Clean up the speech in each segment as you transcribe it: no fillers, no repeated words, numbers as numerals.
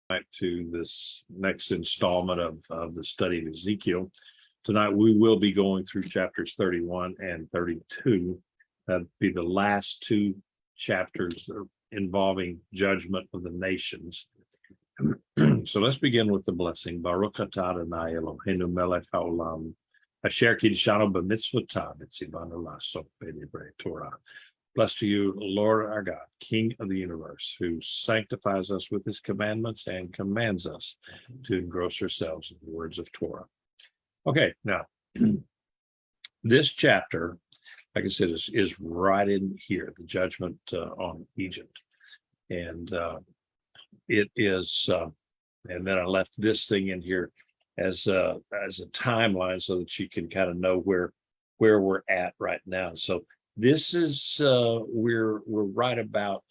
back to this next installment of the study of Ezekiel. Tonight we will be going through chapters 31 and 32. That'd be the last two chapters involving judgment of the nations. So let's begin with the blessing. Baruch atah Adonai Eloheinu melech haolam, asher kidshanu b'mitzvotav v'tzivanu la'asot b'divrei Torah. Blessed to you, Lord our God, King of the universe, who sanctifies us with his commandments and commands us to engross ourselves in the words of Torah. Okay, now, this chapter, like I said, is right in here, the judgment on Egypt. And it is, and then I left this thing in here as a timeline so that you can kind of know where we're at right now. So this is we're right about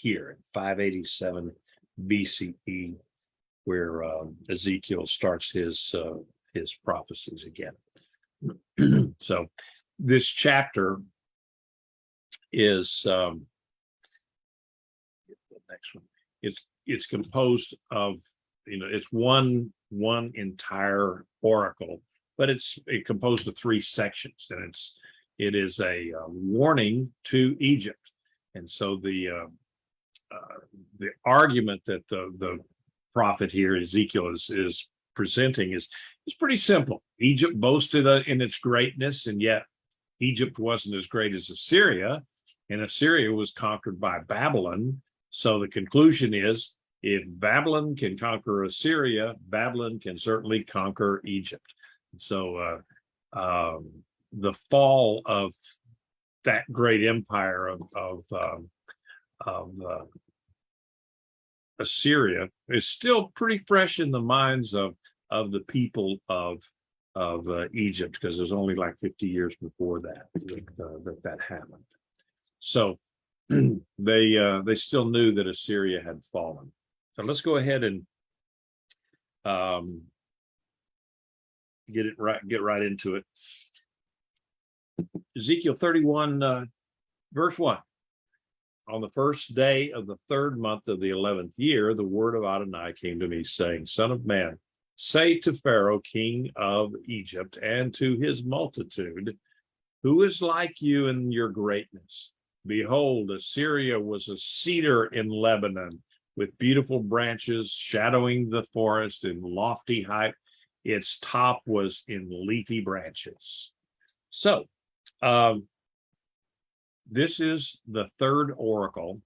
here in 587 BCE, where Ezekiel starts his prophecies again. So this chapter is the next one. It's composed of, it's one entire oracle, but it's composed of three sections, and it is a warning to Egypt. And so the argument that the prophet here, Ezekiel, is presenting is pretty simple. Egypt boasted in its greatness, and yet Egypt wasn't as great as Assyria, and Assyria was conquered by Babylon. So the conclusion is, if Babylon can conquer Assyria, Babylon can certainly conquer Egypt. So the fall of that great empire of Assyria is still pretty fresh in the minds of the people of Egypt, because there's only like 50 years before that happened. So they still knew that Assyria had fallen. So let's go ahead and get right into it. Ezekiel 31, verse 1. On the first day of the third month of the 11th year, the word of Adonai came to me, saying, Son of man, say to Pharaoh, king of Egypt, and to his multitude, who is like you in your greatness? Behold, Assyria was a cedar in Lebanon, with beautiful branches shadowing the forest in lofty height. Its top was in leafy branches. So, this is the third oracle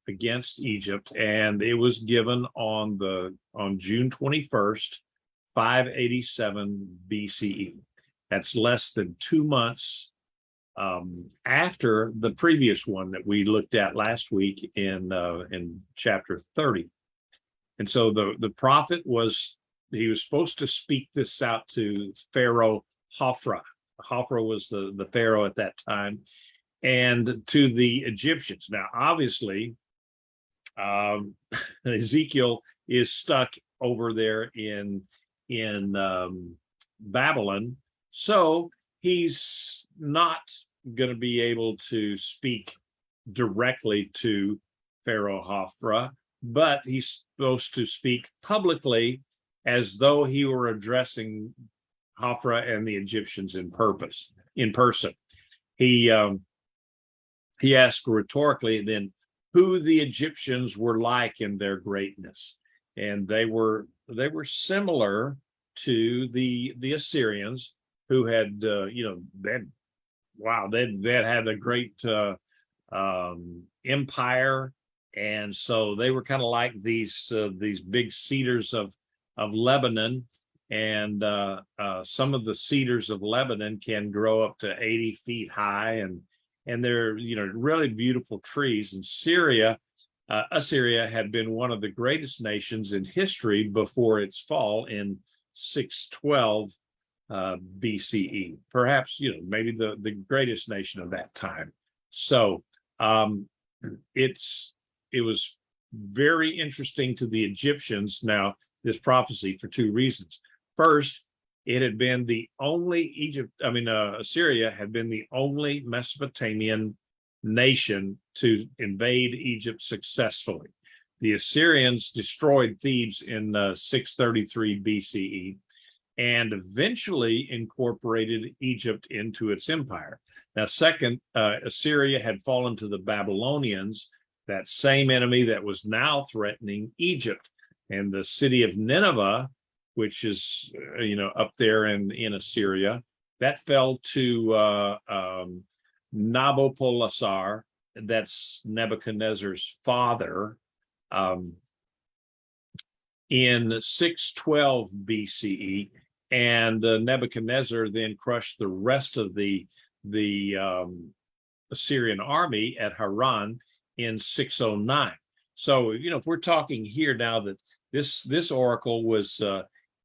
against Egypt, and it was given on June 21st, 587 BCE. That's less than 2 months after the previous one that we looked at last week in chapter 30. And so the prophet was supposed to speak this out to Pharaoh Hophra. Hophra was the Pharaoh at that time, and to the Egyptians. Now, obviously, Ezekiel is stuck over there in Babylon, so he's not going to be able to speak directly to Pharaoh Hophra, but he's supposed to speak publicly as though he were addressing Hophra and the Egyptians in person. He asked rhetorically then who the Egyptians were like in their greatness, and they were similar to the Assyrians, who had they'd had a great empire, and so they were kind of like these big cedars of Lebanon. And some of the cedars of Lebanon can grow up to 80 feet high, and they're really beautiful trees. And Assyria had been one of the greatest nations in history before its fall in 612 BCE, perhaps maybe the greatest nation of that time. So it was very interesting to the Egyptians, now, this prophecy, for two reasons. First, it had been the only Assyria had been the only Mesopotamian nation to invade Egypt successfully. The Assyrians destroyed Thebes in 633 BCE and eventually incorporated Egypt into its empire. Now, second, Assyria had fallen to the Babylonians, that same enemy that was now threatening Egypt. And the city of Nineveh, which is, up there in Assyria, that fell to Nabopolassar, that's Nebuchadnezzar's father, in 612 BCE, and Nebuchadnezzar then crushed the rest of the Assyrian army at Haran in 609. So, if we're talking here now that this oracle was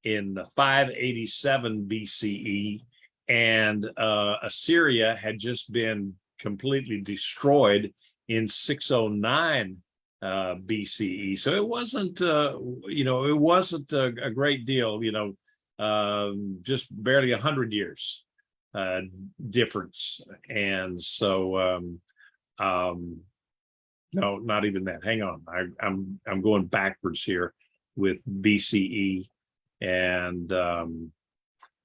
in 587 BCE, and Assyria had just been completely destroyed in 609 BCE. So it wasn't, it wasn't a great deal, just barely 100 years difference. And so, no, not even that. Hang on, I'm going backwards here with BCE, and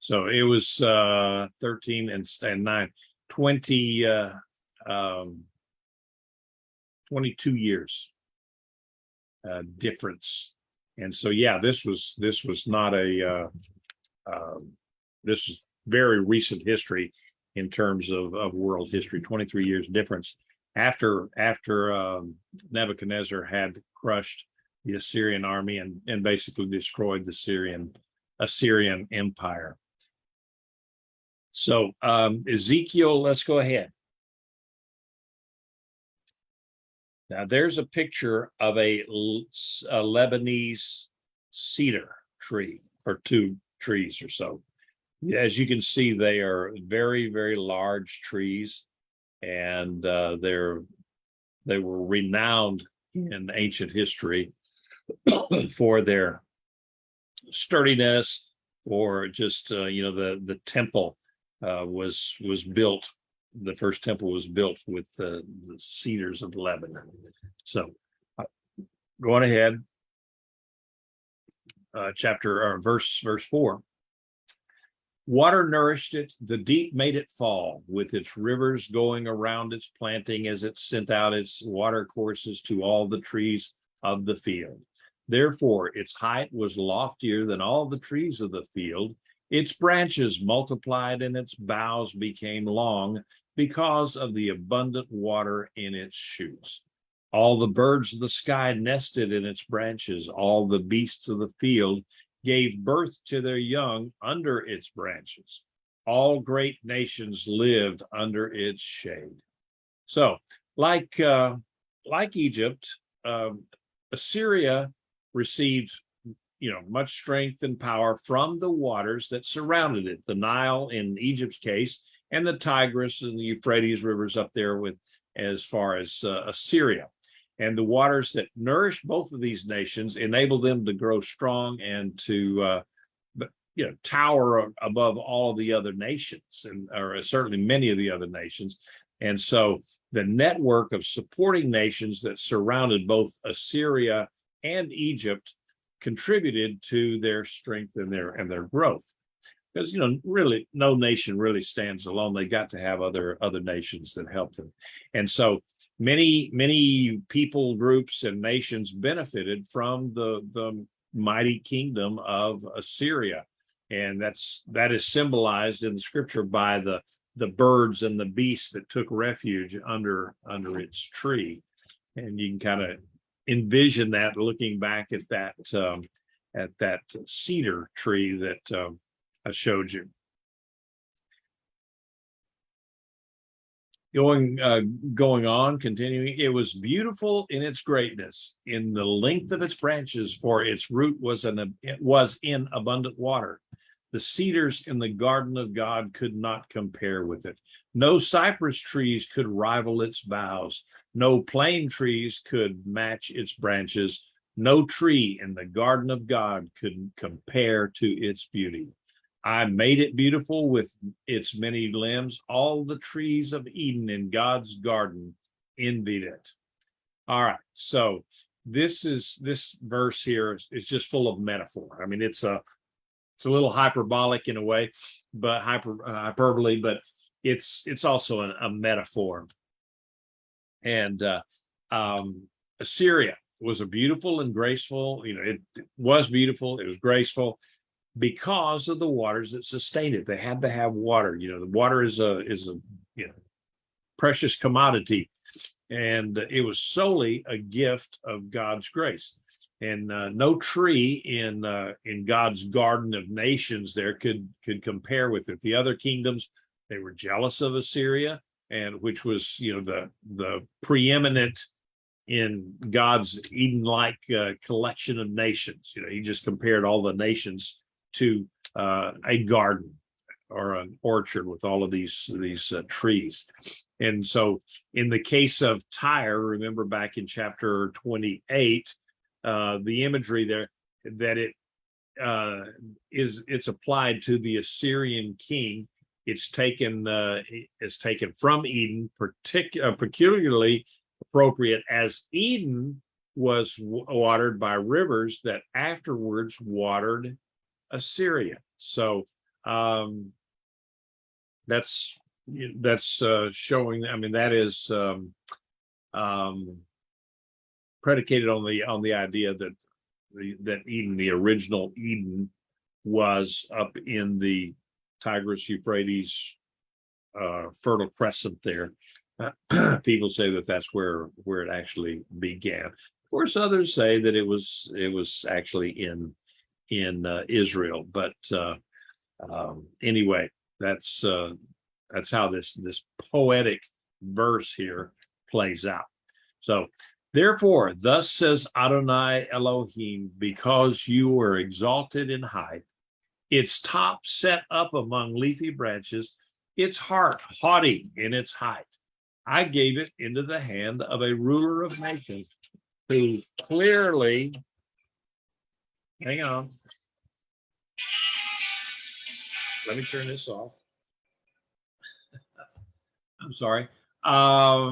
so it was 13 and 9, 22 years difference. And so, yeah, this was not a this is very recent history in terms of world history. 23 years difference after Nebuchadnezzar had crushed the Assyrian army and basically destroyed the Assyrian empire. So Ezekiel, let's go ahead. Now there's a picture of a Lebanese cedar tree, or two trees or so. As you can see, they are very, very large trees, and they were renowned in ancient history for their sturdiness, or just the temple was built. The first temple was built with the cedars of Lebanon. So, going ahead, verse 4. Water nourished it, the deep made it fall, with its rivers going around its planting as it sent out its water courses to all the trees of the field. Therefore, its height was loftier than all the trees of the field. Its branches multiplied and its boughs became long because of the abundant water in its shoots. All the birds of the sky nested in its branches. All the beasts of the field gave birth to their young under its branches. All great nations lived under its shade. So, like Egypt, Assyria received, much strength and power from the waters that surrounded it, the Nile in Egypt's case, and the Tigris and the Euphrates rivers up there as far as Assyria. And the waters that nourished both of these nations enabled them to grow strong and to tower above all of the other nations, or certainly many of the other nations. And so the network of supporting nations that surrounded both Assyria and Egypt contributed to their strength and their growth. Because really no nation really stands alone. They got to have other nations that help them. And so many people groups and nations benefited from the mighty kingdom of Assyria. And that is symbolized in the scripture by the birds and the beasts that took refuge under its tree. And you can kind of envision that looking back at that cedar tree that I showed you. Going on, continuing, it was beautiful in its greatness, in the length of its branches, for its root was in abundant water. The cedars in the garden of God could not compare with it. No cypress trees could rival its boughs. No plane trees could match its branches. No tree in the garden of God could compare to its beauty. I made it beautiful with its many limbs. All the trees of Eden in God's garden envied it. All right, so this verse here is just full of metaphor. I mean, it's a little hyperbolic in a way, but hyperbole, but it's also a metaphor. And Assyria was a beautiful and graceful, it was beautiful, it was graceful because of the waters that sustained it. They had to have water. The water is a precious commodity, and it was solely a gift of God's grace. And no tree in God's garden of nations there could compare with it. The other kingdoms, they were jealous of Assyria, and which was the preeminent in God's Eden-like collection of nations. He just compared all the nations to a garden or an orchard with all of these trees. And so in the case of Tyre, remember back in chapter 28, the imagery there that it's applied to the Assyrian king. It's taken from Eden, peculiarly appropriate, as Eden was watered by rivers that afterwards watered Assyria. So that's showing. I mean, that is predicated on the idea that Eden, the original Eden, was up in the Tigris Euphrates fertile crescent there. People say that that's where it actually began. Of course, others say that it was actually in Israel. But anyway, that's how this poetic verse here plays out. So, therefore, thus says Adonai Elohim, because you were exalted in height, its top set up among leafy branches, its heart haughty in its height, I gave it into the hand of a ruler of nations who clearly, hang on, let me turn this off. I'm sorry. I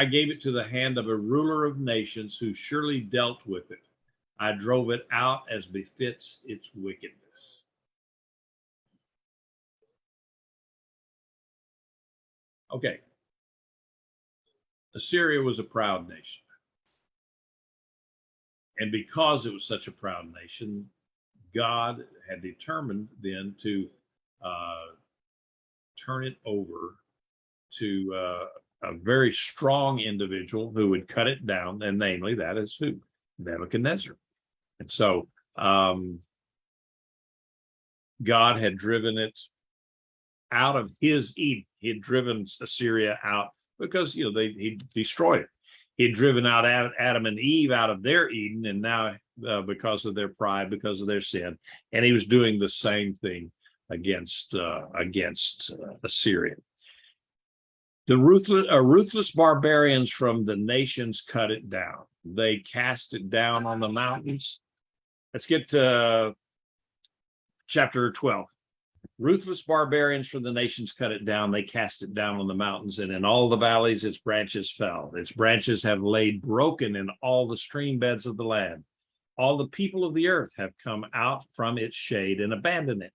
gave it to the hand of a ruler of nations who surely dealt with it. I drove it out as befits its wickedness. Okay. Assyria was a proud nation. And because it was such a proud nation, God had determined then to turn it over to a very strong individual who would cut it down, and namely that is who? Nebuchadnezzar. And so God had driven it out of his Eden. He had driven Assyria out because he destroyed it. He had driven out Adam and Eve out of their Eden, and now because of their pride, because of their sin, and he was doing the same thing against Assyria. The ruthless barbarians from the nations cut it down. They cast it down on the mountains. Let's get to chapter 12. Ruthless barbarians from the nations cut it down. They cast it down on the mountains, and in all the valleys its branches fell. Its branches have laid broken in all the stream beds of the land. All the people of the earth have come out from its shade and abandoned it.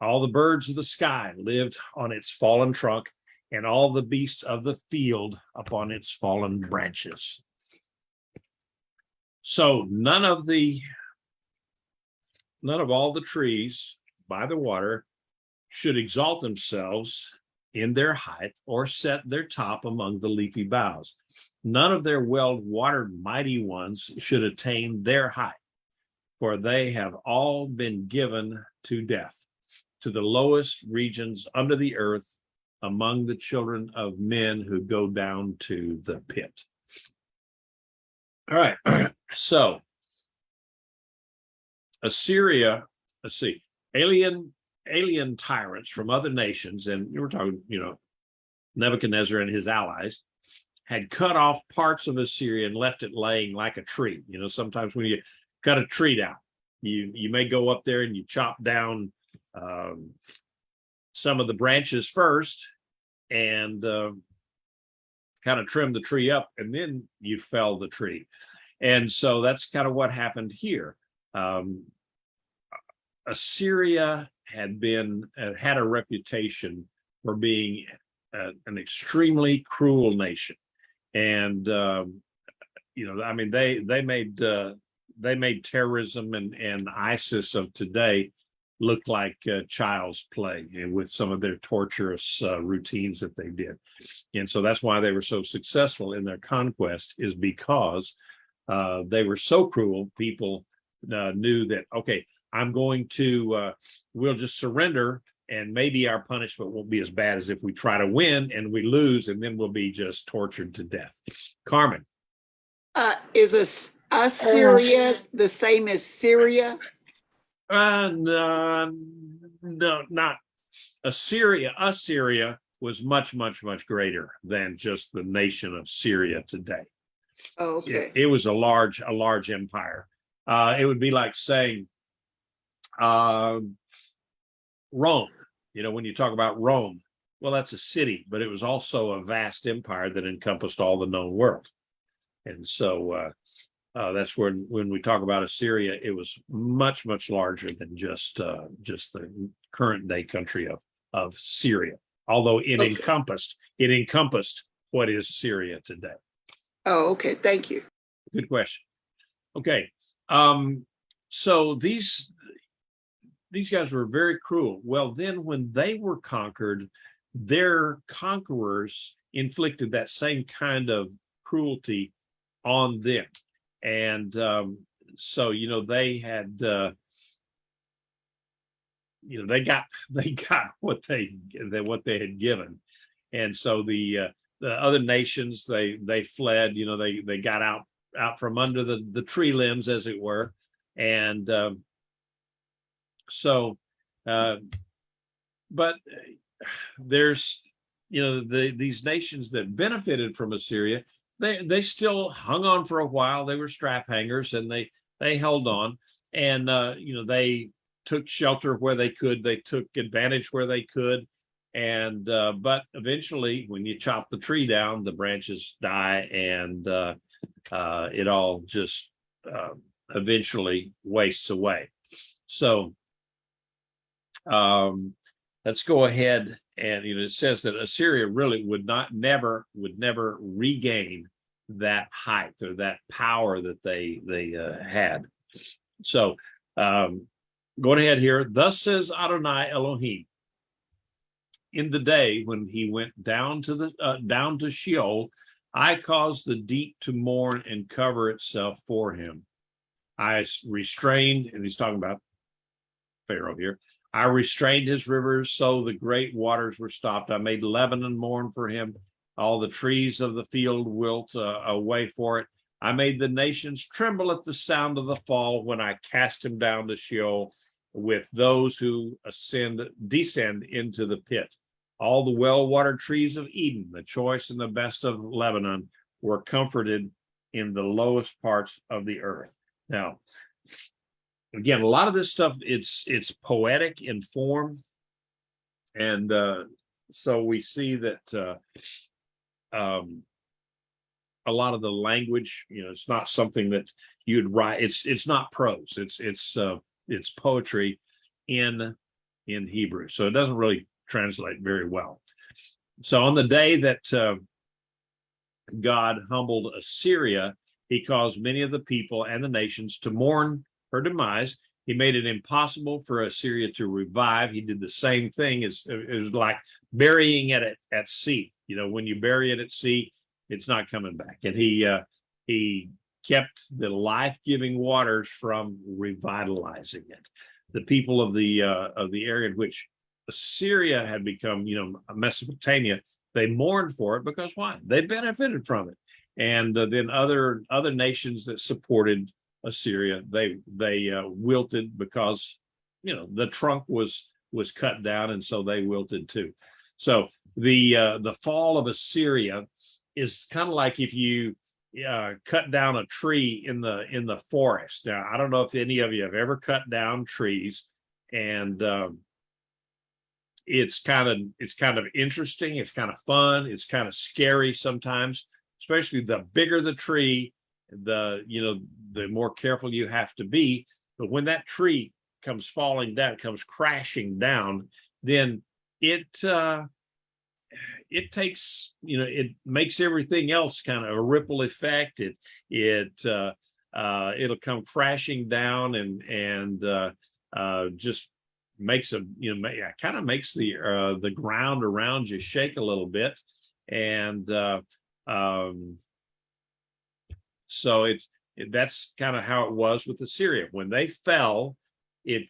All the birds of the sky lived on its fallen trunk, and all the beasts of the field upon its fallen branches. So none of all the trees by the water should exalt themselves in their height or set their top among the leafy boughs. None of their well-watered mighty ones should attain their height, for they have all been given to death, to the lowest regions under the earth, among the children of men who go down to the pit. All right, so Assyria, let's see, alien tyrants from other nations, and you were talking, Nebuchadnezzar and his allies had cut off parts of Assyria and left it laying like a tree. Sometimes when you cut a tree down, you may go up there and you chop down some of the branches first and kind of trim the tree up, and then you fell the tree. And so that's kind of what happened here. Assyria had a reputation for being an extremely cruel nation, and I mean, they made terrorism and ISIS of today look like child's play, and with some of their torturous routines that they did. And so that's why they were so successful in their conquest, is because they were so cruel. People knew that, okay, I'm going to, we'll just surrender, and maybe our punishment won't be as bad as if we try to win and we lose, and then we'll be just tortured to death. Carmen. Is Assyria the same as Syria? No, not Assyria. Assyria was much, much, much greater than just the nation of Syria today. Oh, okay. It was a large empire. It would be like saying Rome. When you talk about Rome, well, that's a city, but it was also a vast empire that encompassed all the known world. And so that's when we talk about Assyria, it was much, much larger than just the current day country of Syria, although it encompassed what is Syria today. Oh, okay. Thank you. Good question. Okay. So these guys were very cruel. Well, then when they were conquered, their conquerors inflicted that same kind of cruelty on them. And so, they had, they got what they had given. And so the other nations, they fled, they got out from under the tree limbs, as it were. And but there's, these nations that benefited from Assyria, they still hung on for a while. They were strap hangers, and they held on, and they took shelter where they could. They took advantage where they could, and but eventually, when you chop the tree down, the branches die, and it all just eventually wastes away. So let's go ahead, and it says that Assyria really would never regain that height or that power that they had. So going ahead here, thus says Adonai Elohim, in the day when he went down to Sheol, I caused the deep to mourn and cover itself for him. I restrained, and he's talking about Pharaoh here. I restrained his rivers, so the great waters were stopped. I made Lebanon mourn for him. All the trees of the field wilt away for it. I made the nations tremble at the sound of the fall when I cast him down to Sheol with those who descend into the pit. All the well-watered trees of Eden, the choice and the best of Lebanon, were comforted in the lowest parts of the earth. Now, again, a lot of this stuff, it's poetic in form. And so we see that a lot of the language, it's not something that you'd write. It's not prose. It's poetry in Hebrew. So it doesn't really translate very well. So on the day that God humbled Assyria, he caused many of the people and the nations to mourn her demise. He made it impossible for Assyria to revive. He did the same thing. It was like burying it at sea. When you bury it at sea, it's not coming back. And he kept the life-giving waters from revitalizing it. The people of the area in which Assyria had become, Mesopotamia, they mourned for it because why? They benefited from it. And then other nations that supported Assyria, they wilted because the trunk was cut down, and so they wilted too. So the fall of Assyria is kind of like if you cut down a tree in the forest. Now, I don't know if any of you have ever cut down trees, and it's kind of interesting. It's kind of fun. It's kind of scary sometimes, especially the bigger the tree, the more careful you have to be. But when that tree comes falling down, comes crashing down, then it takes, it makes everything else kind of a ripple effect. It'll come crashing down and just makes kind of makes the ground around you shake a little bit. And so that's kind of how it was with Assyria. When they fell, it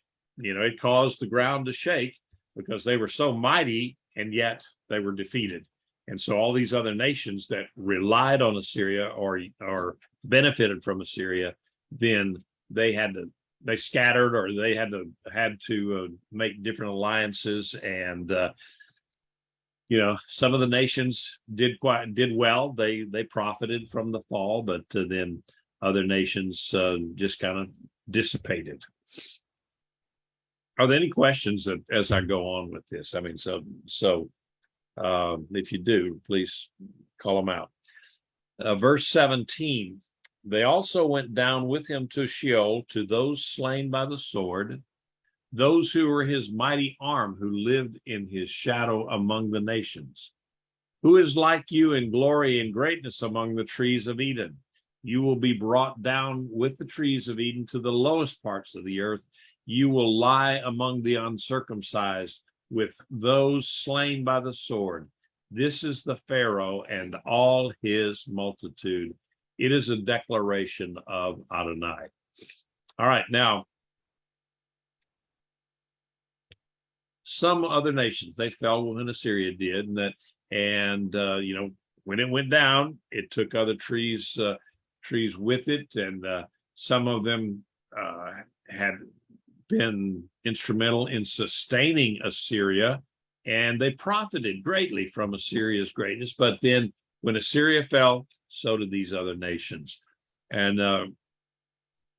caused the ground to shake because they were so mighty, and yet they were defeated. And so all these other nations that relied on Assyria or benefited from Assyria, then they scattered, or they had to make different alliances. And some of the nations did well. They profited from the fall, but then other nations just kind of dissipated. Are there any questions as I go on with this? I mean, so if you do, please call them out. Verse 17, they also went down with him to Sheol, to those slain by the sword, those who were his mighty arm, who lived in his shadow among the nations. Who is like you in glory and greatness among the trees of Eden? You will be brought down with the trees of Eden to the lowest parts of the earth. You will lie among the uncircumcised with those slain by the sword. This is the Pharaoh and all his multitude. It is a declaration of Adonai. All right, now, some other nations, they fell when Assyria did, and when it went down, it took other trees with it, and some of them had been instrumental in sustaining Assyria, and they profited greatly from Assyria's greatness. But then when Assyria fell, so did these other nations. And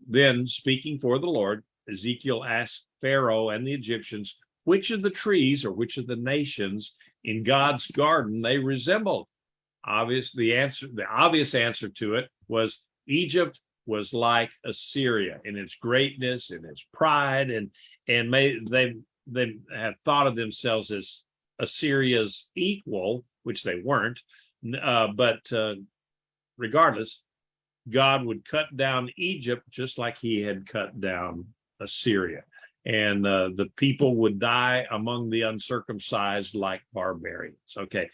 then, speaking for the Lord, Ezekiel asked Pharaoh and the Egyptians which of the trees or which of the nations in God's garden they resembled. The obvious answer to it was Egypt was like Assyria in its greatness and its pride, and they have thought of themselves as Assyria's equal, which they weren't. But regardless, God would cut down Egypt just like he had cut down Assyria. And the people would die among the uncircumcised like barbarians. Okay.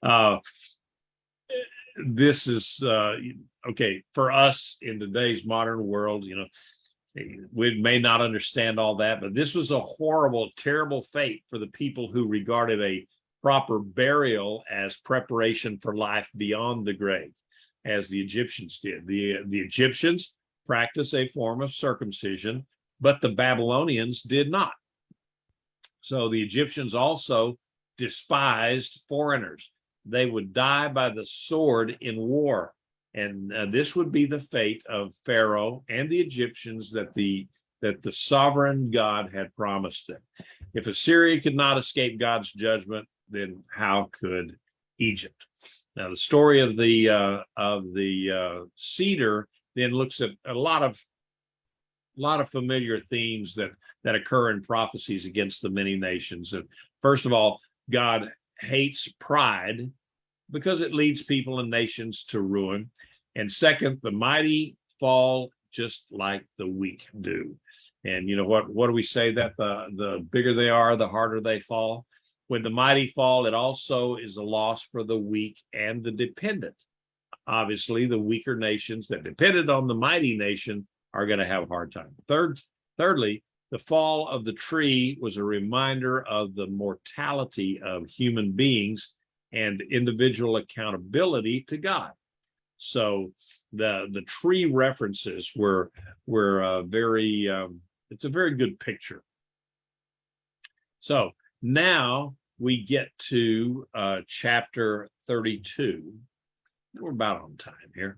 Now, this is okay for us in today's modern world. We may not understand all that, but this was a horrible, terrible fate for the people who regarded a proper burial as preparation for life beyond the grave, as the Egyptians did. The Egyptians practiced a form of circumcision, but the Babylonians did not. So the Egyptians also despised foreigners. They would die by the sword in war. And this would be the fate of Pharaoh and the Egyptians that the sovereign God had promised them. If Assyria could not escape God's judgment, then how could Egypt? Now, the story of the cedar then looks at a lot of familiar themes that occur in prophecies against the many nations. And first of all, God hates pride because it leads people and nations to ruin. And second, the mighty fall just like the weak do. And what do we say, that the bigger they are, the harder they fall? When the mighty fall, it also is a loss for the weak and the dependent. Obviously, the weaker nations that depended on the mighty nation are going to have a hard time. Thirdly, the fall of the tree was a reminder of the mortality of human beings and individual accountability to God. So the tree references were very it's a very good picture. So now we get to chapter 32. We're about on time here.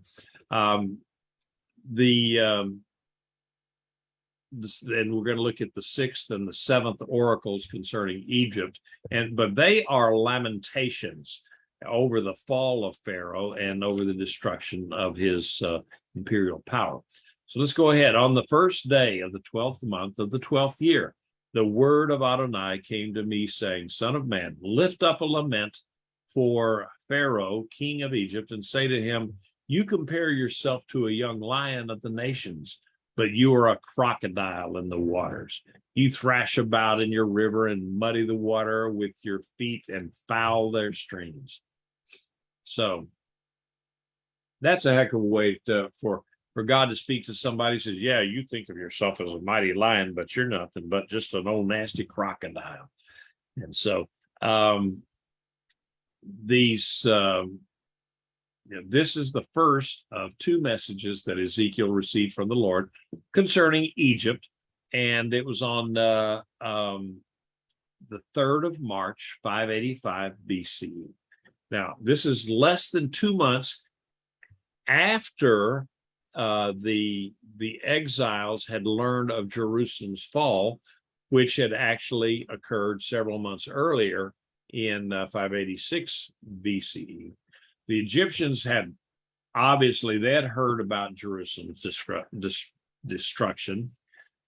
and we're going to look at the 6th and the 7th oracles concerning Egypt, but they are lamentations over the fall of Pharaoh and over the destruction of his imperial power. So let's go ahead. On the first day of the 12th month of the 12th year, the word of Adonai came to me, saying, Son of man, lift up a lament for Pharaoh, king of Egypt, and say to him, you compare yourself to a young lion of the nations, but you are a crocodile in the waters. You thrash about in your river and muddy the water with your feet and foul their streams. So that's a heck of a way for God to speak to somebody who says, yeah, you think of yourself as a mighty lion, but you're nothing but just an old nasty crocodile. And so this is the first of 2 messages that Ezekiel received from the Lord concerning Egypt. And it was on the 3rd of March, 585 BCE. Now, this is less than 2 months after the exiles had learned of Jerusalem's fall, which had actually occurred several months earlier in 586 BCE. The Egyptians had heard about Jerusalem's destruction,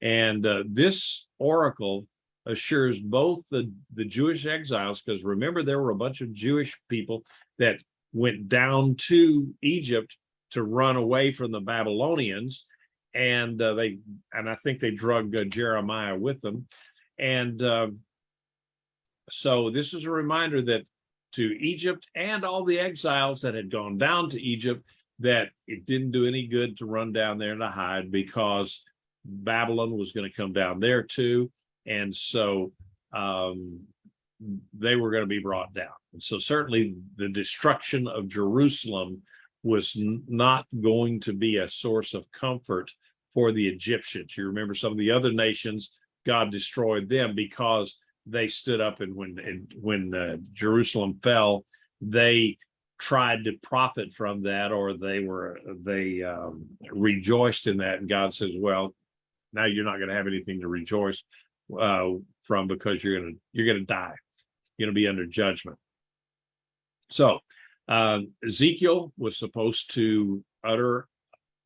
and this oracle assures both the Jewish exiles, because remember, there were a bunch of Jewish people that went down to Egypt to run away from the Babylonians, and I think they drug Jeremiah with them, and so this is a reminder that to Egypt and all the exiles that had gone down to Egypt, that it didn't do any good to run down there to hide, because Babylon was going to come down there too, and so they were going to be brought down. And so certainly the destruction of Jerusalem was not going to be a source of comfort for the Egyptians. You remember some of the other nations, God destroyed them because they stood up, and when Jerusalem fell, they tried to profit from that, or they rejoiced in that. And God says, well, now you're not going to have anything to rejoice from, because you're going to die. You're going to be under judgment. So Ezekiel was supposed to utter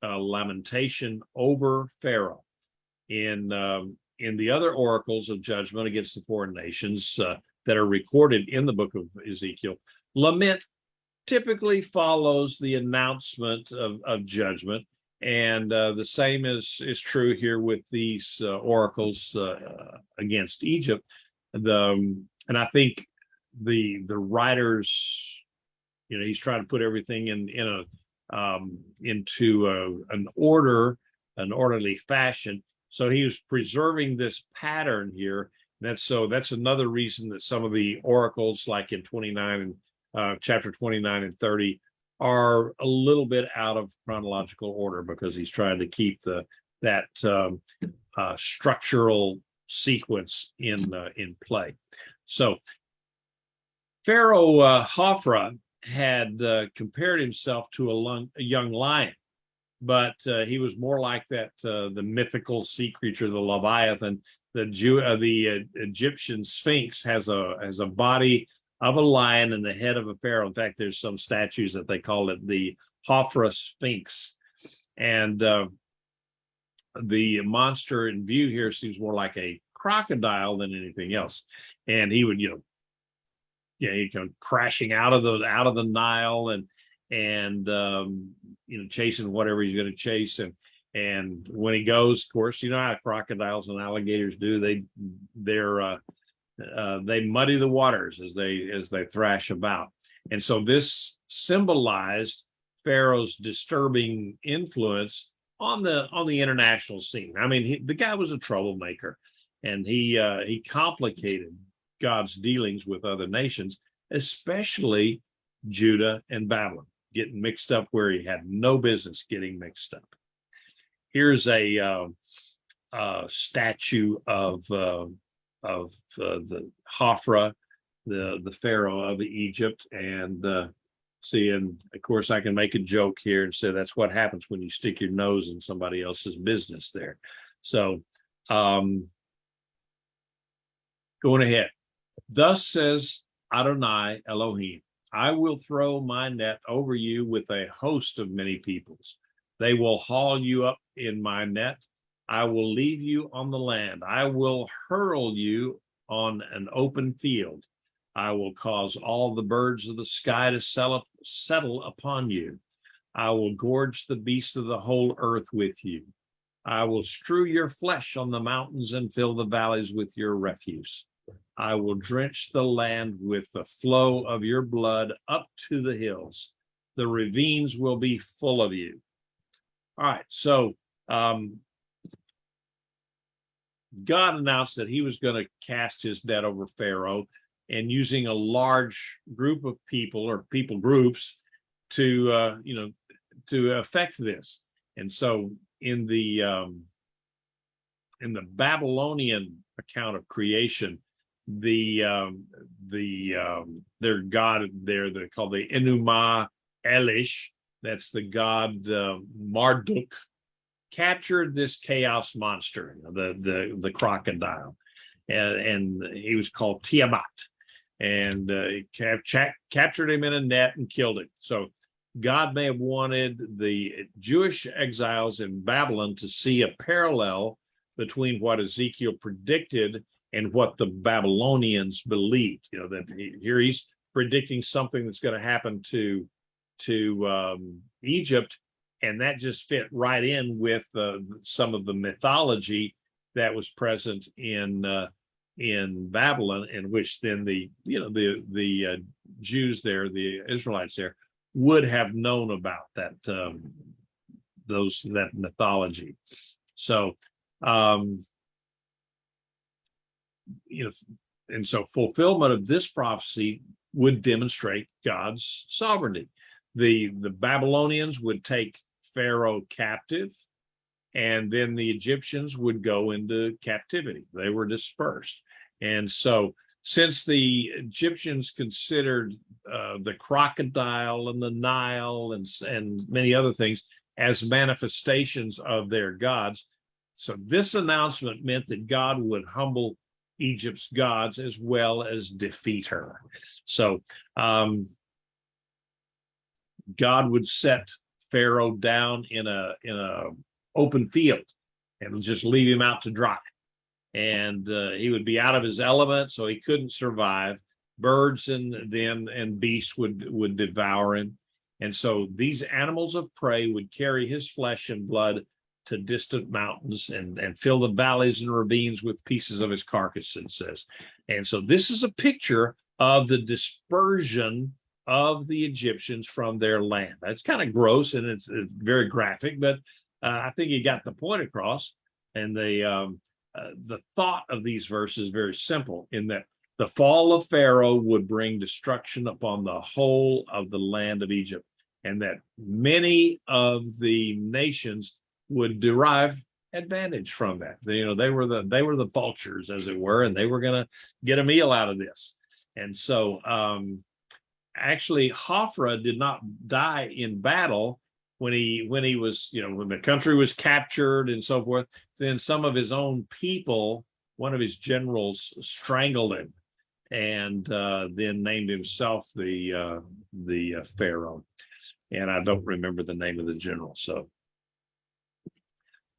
a lamentation over Pharaoh. In the other oracles of judgment against the foreign nations that are recorded in the book of Ezekiel, lament typically follows the announcement of judgment. And the same is true here with these oracles against Egypt. And I think the writers, he's trying to put everything into an orderly fashion. So he was preserving this pattern here. That's another reason that some of the oracles, like in chapter 29 and 30, are a little bit out of chronological order, because he's trying to keep that structural sequence in play. So Pharaoh Hophra had compared himself to a young lion, but he was more like that the mythical sea creature, the Leviathan. The Egyptian Sphinx has a body of a lion and the head of a pharaoh. In fact, there's some statues that they call it the Hophra Sphinx, and the monster in view here seems more like a crocodile than anything else. And he would, he'd come crashing out of the Nile and chasing whatever he's going to chase. And when he goes, of course, how crocodiles and alligators do. They muddy the waters as they thrash about. And so this symbolized Pharaoh's disturbing influence on the international scene. I mean, the guy was a troublemaker, and he complicated God's dealings with other nations, especially Judah and Babylon, getting mixed up where he had no business getting mixed up. Here's a statue of the Hophra, the Pharaoh of Egypt, and see, and of course I can make a joke here and say that's what happens when you stick your nose in somebody else's business there. So Going ahead. Thus says Adonai Elohim, I will throw my net over you with a host of many peoples. They will haul you up in my net. I will leave you on the land. I will hurl you on an open field. I will cause all the birds of the sky to settle upon you. I will gorge the beasts of the whole earth with you. I will strew your flesh on the mountains and fill the valleys with your refuse. I will drench the land with the flow of your blood up to the hills. The ravines will be full of you. All right, so God announced that he was going to cast his net over Pharaoh, and using a large group of people or people groups to to affect this. And so in the Babylonian account of creation, their god there, they're called the Enuma Elish, that's the god Marduk, captured this chaos monster, the crocodile, and he was called Tiamat, and captured him in a net and killed him. So God may have wanted the Jewish exiles in Babylon to see a parallel between what Ezekiel predicted and what the Babylonians believed. You know, that here he's predicting something that's going to happen to Egypt, and that just fit right in with some of the mythology that was present in Babylon, in which then the Jews there, the Israelites there, would have known about that that mythology. So and so fulfillment of this prophecy would demonstrate God's sovereignty. The Babylonians would take Pharaoh captive, and then the Egyptians would go into captivity. They were dispersed. And so since the Egyptians considered the crocodile and the Nile and many other things as manifestations of their gods, so this announcement meant that God would humble Egypt's gods as well as defeat her. So God would set Pharaoh down in a open field and just leave him out to dry. And he would be out of his element, so he couldn't survive. Birds and beasts would devour him. And so these animals of prey would carry his flesh and blood to distant mountains and fill the valleys and ravines with pieces of his carcass, it says. And so this is a picture of the dispersion of the Egyptians from their land. That's kind of gross and it's very graphic, but I think you got the point across. And the thought of these verses is very simple, in that the fall of Pharaoh would bring destruction upon the whole of the land of Egypt, and that many of the nations would derive advantage from that. They were the vultures, as it were, and they were going to get a meal out of this. And so actually Hophra did not die in battle when he was, when the country was captured and so forth. Then some of his own people, one of his generals, strangled him, and then named himself the Pharaoh. And I don't remember the name of the general. So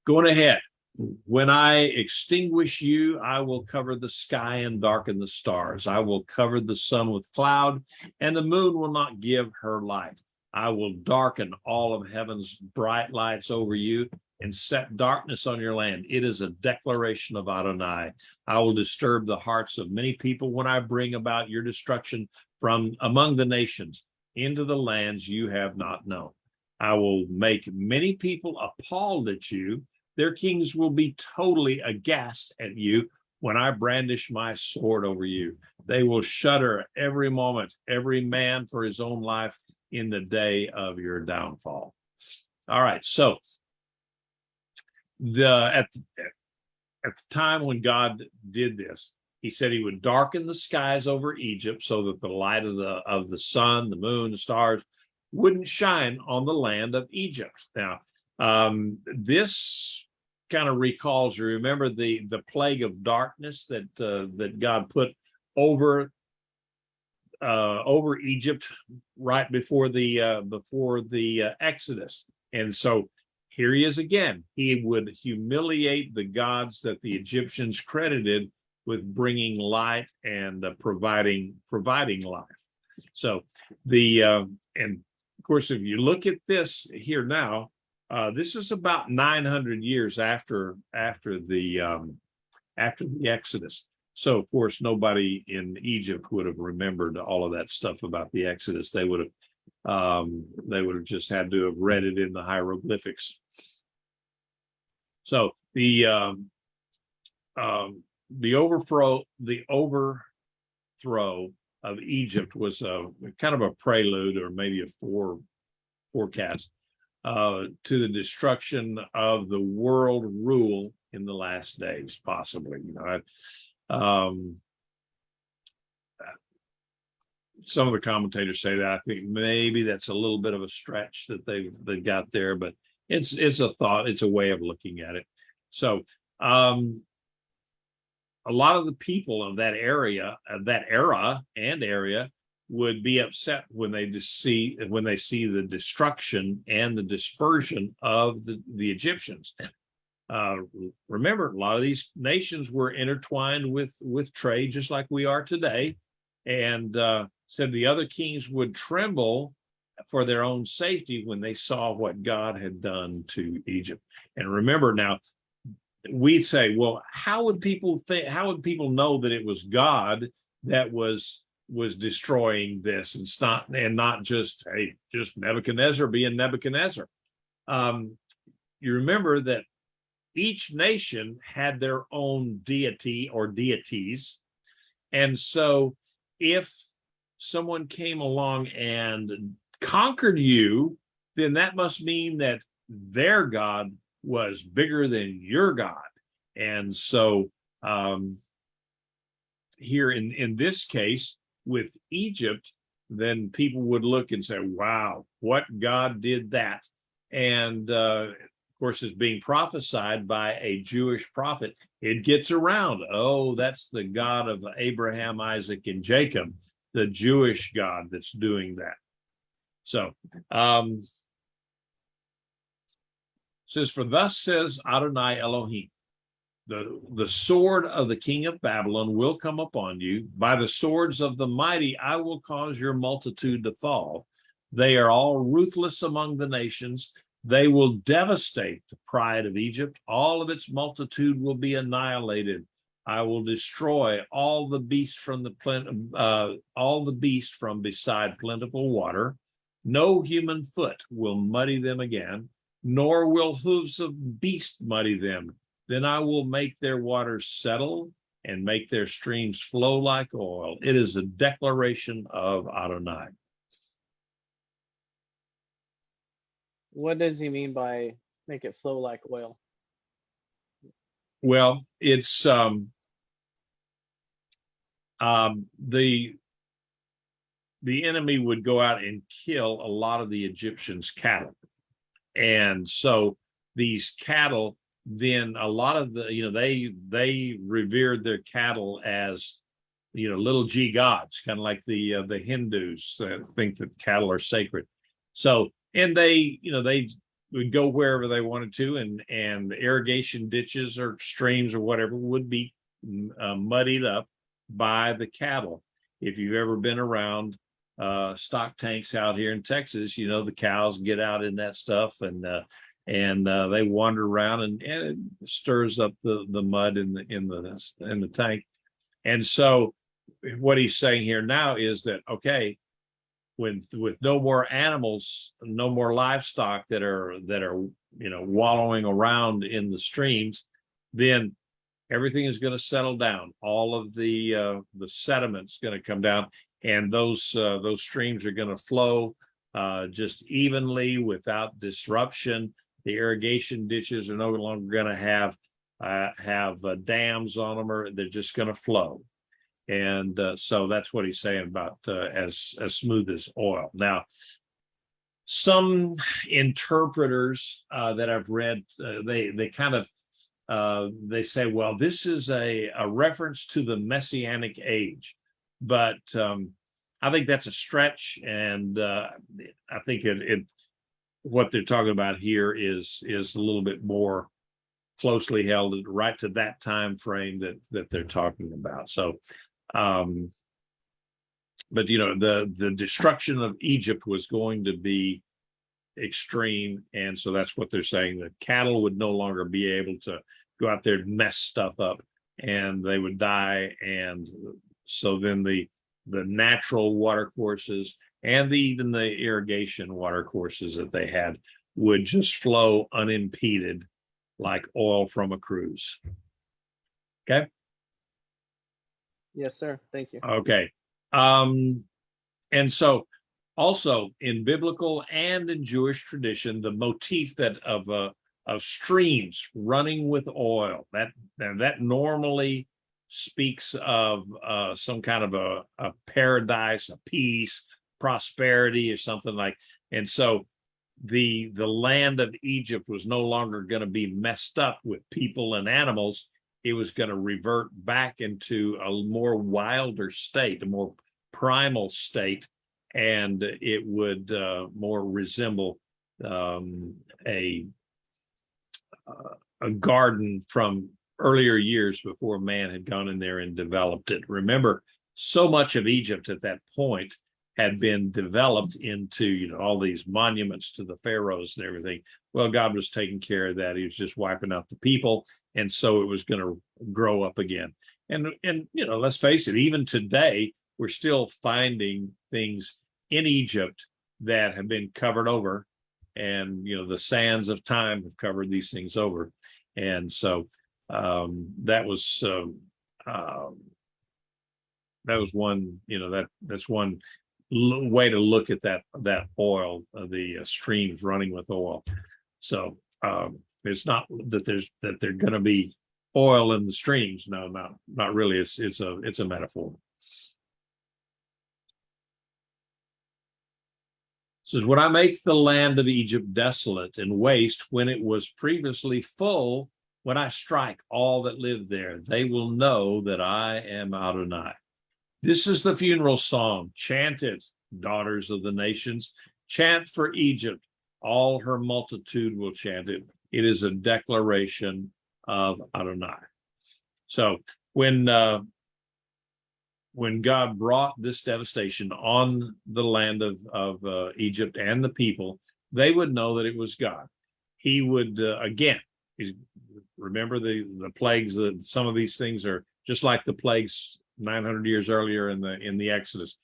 going ahead, when I extinguish you, I will cover the sky and darken the stars. I will cover the sun with cloud, and the moon will not give her light. I will darken all of heaven's bright lights over you and set darkness on your land. It is a declaration of Adonai. I will disturb the hearts of many people when I bring about your destruction from among the nations into the lands you have not known. I will make many people appalled at you. Their kings will be totally aghast at you when I brandish my sword over you. They will shudder every moment, every man for his own life in the day of your downfall. All right, so at the time when God did this, he said he would darken the skies over Egypt so that the light of the sun, the moon, the stars wouldn't shine on the land of Egypt. Now, this kind of recalls, you remember the plague of darkness that that God put over Egypt right before the Exodus. And so here he is again. He would humiliate the gods that the Egyptians credited with bringing light and providing life. So and of course, if you look at this here now, this is about 900 years after the Exodus. So of course, nobody in Egypt would have remembered all of that stuff about the Exodus. They would have just had to have read it in the hieroglyphics. So the overthrow of Egypt was kind of a prelude, or maybe a forecast to the destruction of the world rule in the last days, possibly. Some of the commentators say that. I think maybe that's a little bit of a stretch that they got there, but it's a thought, it's a way of looking at it. So a lot of the people of that area, would be upset when they see the destruction and the dispersion of the Egyptians. Remember, a lot of these nations were intertwined with trade, just like we are today, and said the other kings would tremble for their own safety when they saw what God had done to Egypt. And remember, now we say, well, how would people know that it was God that was destroying this, and not just Nebuchadnezzar being Nebuchadnezzar? You remember that each nation had their own deity or deities, and so if someone came along and conquered you, then that must mean that their God was bigger than your God. And so here in this case with Egypt, then people would look and say, wow, what God did that? And of course, it's being prophesied by a Jewish prophet. It gets around. Oh, that's the God of Abraham, Isaac, and Jacob, the Jewish God that's doing that. So says, for thus says Adonai Elohim, the sword of the king of Babylon will come upon you. By the swords of the mighty, I will cause your multitude to fall. They are all ruthless among the nations. They will devastate the pride of Egypt. All of its multitude will be annihilated. I will destroy all the beasts from beside plentiful water. No human foot will muddy them again, nor will hooves of beast muddy them. Then I will make their waters settle and make their streams flow like oil. It is a declaration of Adonai. What does he mean by make it flow like oil? Well, it's the enemy would go out and kill a lot of the Egyptians' cattle. And so these cattle, then a lot of they revered their cattle as little g gods, kind of like the Hindus think that cattle are sacred. So, and they would go wherever they wanted to, and the irrigation ditches or streams or whatever would be muddied up by the cattle. If you've ever been around stock tanks out here in Texas, the cows get out in that stuff, and they wander around, and it stirs up the mud in the tank. And so what he's saying here now is that, okay, with no more animals, no more livestock that are wallowing around in the streams, then everything is going to settle down. All of the sediment's going to come down, and those streams are going to flow just evenly without disruption. The irrigation ditches are no longer going to have dams on them, or they're just going to flow. And so that's what he's saying about as smooth as oil. Now, some interpreters that I've read, they kind of they say, well, this is a reference to the Messianic age. But I think that's a stretch. And I think what they're talking about here is a little bit more closely held right to that time frame that they're talking about. So, but the destruction of Egypt was going to be extreme, and so that's what they're saying. The cattle would no longer be able to go out there and mess stuff up, and they would die. And so then the natural water courses and even the irrigation water courses that they had would just flow unimpeded like oil from a cruise. Okay. Yes, sir. Thank you. Okay. And so also in biblical and in Jewish tradition, the motif of streams running with oil, that normally speaks of some kind of a paradise, a peace, prosperity, or something like. And so the land of Egypt was no longer going to be messed up with people and animals. It was going to revert back into a more wilder state, a more primal state, and it would more resemble a garden from earlier years before man had gone in there and developed it. Remember, so much of Egypt at that point had been developed into, all these monuments to the pharaohs and everything. Well, God was taking care of that. He was just wiping out the people. And so it was going to grow up again. And let's face it, even today, we're still finding things in Egypt that have been covered over. And, the sands of time have covered these things over. And so that was one, that's one way to look at that oil, the streams running with oil. So it's not that they're going to be oil in the streams. No, not really. It's a metaphor. It says, when I make the land of Egypt desolate and waste when it was previously full, when I strike all that live there, they will know that I am Adonai. This is the funeral song. Chant it, daughters of the nations. Chant for Egypt. All her multitude will chant it. It is a declaration of Adonai. So when God brought this devastation on the land of Egypt and the people, they would know that it was God. He would, remember the plagues, that some of these things are just like the plagues 900 years earlier in the Exodus.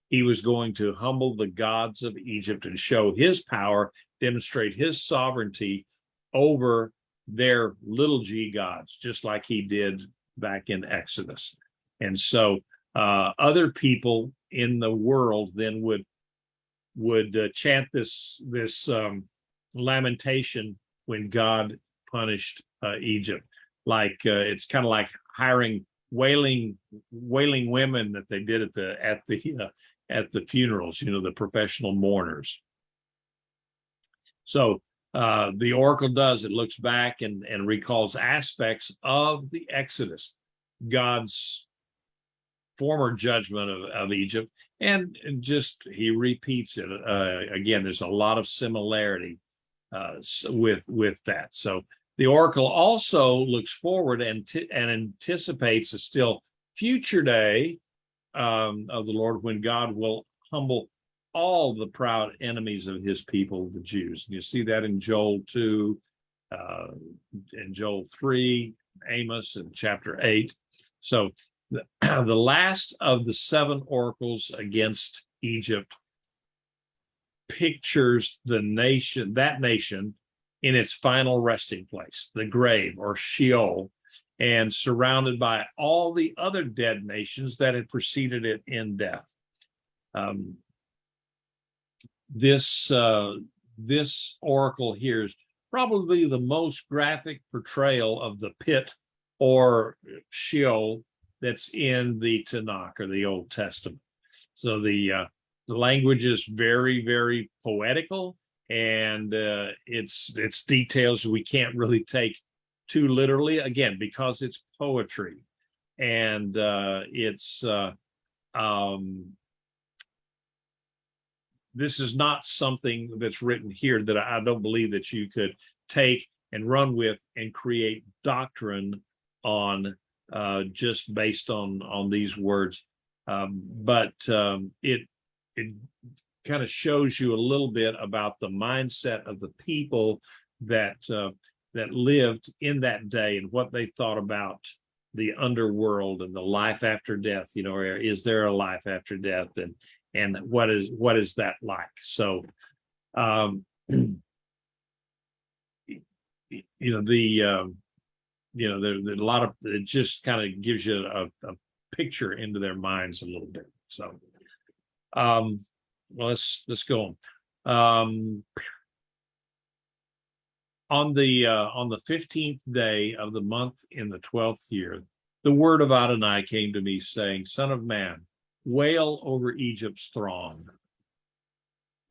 He was going to humble the gods of Egypt and show his power, demonstrate his sovereignty over their little g gods, just like he did back in Exodus. And so other people in the world then would chant this lamentation when God punished Egypt. Like it's kind of like hiring wailing women that they did at the funerals, the professional mourners. So the oracle it looks back and recalls aspects of the Exodus, God's former judgment of Egypt, and just he repeats it again. There's a lot of similarity with that. So the oracle also looks forward and anticipates a still future day of the Lord when God will humble all the proud enemies of his people, the Jews. And you see that in Joel 2, in Joel 3, Amos, and chapter 8. So the last of the 7 oracles against Egypt pictures that nation in its final resting place, the grave or Sheol, and surrounded by all the other dead nations that had preceded it in death. This oracle here is probably the most graphic portrayal of the pit or Sheol that's in the Tanakh or the Old Testament. So the language is very, very poetical, and its details we can't really take too literally, again, because it's poetry. And this is not something that's written here that I don't believe that you could take and run with and create doctrine on, just based on these words. But it kind of shows you a little bit about the mindset of the people that lived in that day and what they thought about the underworld and the life after death. You know, is there a life after death, and what is that like? So, you know, there's a lot of, it just kind of gives you a picture into their minds a little bit. So, well, let's go on. On the 15th day of the month in the 12th year, the word of Adonai came to me, saying, Son of man, wail over Egypt's throng.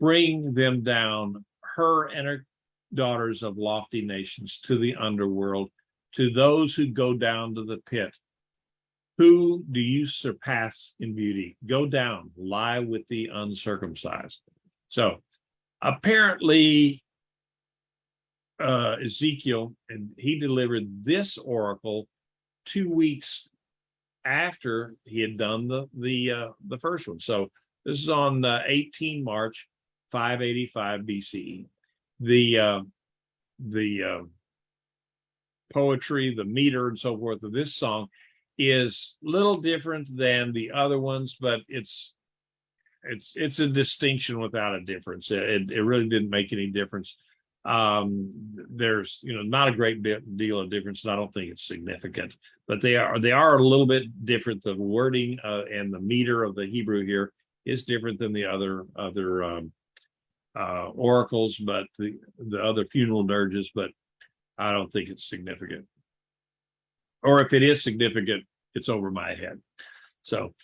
Bring them down, her and her daughters of lofty nations, to the underworld, to those who go down to the pit. Who do you surpass in beauty? Go down, lie with the uncircumcised. So apparently, Ezekiel, and he delivered this oracle 2 weeks after he had done the first one. So this is on 18 March 585 BCE. The poetry, the meter, and so forth of this song is a little different than the other ones, but it's a distinction without a difference. It really didn't make any difference. There's not a great deal of difference, and I don't think it's significant, but they are a little bit different. The wording and the meter of the Hebrew here is different than the other oracles, but the other funeral dirges, but I don't think it's significant. Or if it is significant, it's over my head. So